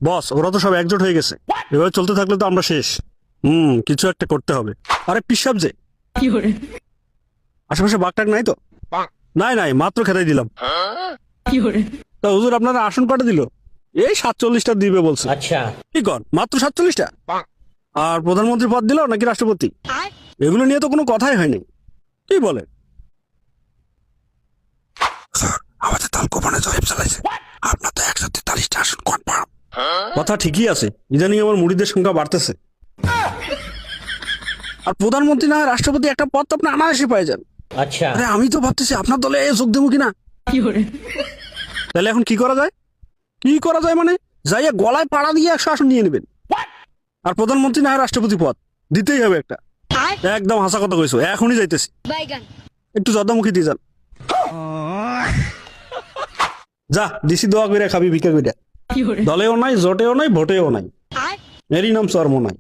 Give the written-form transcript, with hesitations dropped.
বস, ওরা তো সব একজোট হয়ে গেছে। এভাবে চলতে থাকলে তো আমরা শেষ। কিছু একটা করতে হবে। আরে পিসাব যে আশেপাশে বাঘটাক নাই তো? নাই নাই, মাত্র খেতাই দিলাম। তা হুজুর, আপনারা আসন কটা দিল? এই 47টা দিবে বলছে। আচ্ছা, কি কর, মাত্র 47টা? আর প্রধানমন্ত্রী পদ দিল নাকি রাষ্ট্রপতি? এগুলো নিয়ে তো কোনো কথাই হয়নি। কি বলে? আমাদের দল গোপনে জরিপ চালাইছে। আপনার তো 143টা আসন কনফার্ম। কথা ঠিকই আছে, ইদানিং আমার মুড়িদের সংখ্যা বাড়তেছে। আর প্রধানমন্ত্রী না হয় রাষ্ট্রপতি একটা পদ তো আপনি অনায়াসে পেয়ে যান। আচ্ছা। আরে আমি তো ভাবতেছি আপনার দলে যোগ দেবো কিনা। তাহলে এখন কি করা যায়? কি করা যায় মানে, যাইয়া গলায় পাড়া দিয়ে 100 আসন নিয়ে নেবেন। আর প্রধানমন্ত্রী না হয় রাষ্ট্রপতি পদ দিতেই হবে একটা। একদম হাসা কথা কইছো, এখনই যাইতেছি। একটু জর্দামুখী দিয়ে যান। যা দিছি, দোয়া কইরা খাবি ভিক্ষা কইরা। দলেও নাই, জোটেও নাই, ভোটেও নাই। এরই নাম চর্ম নাই।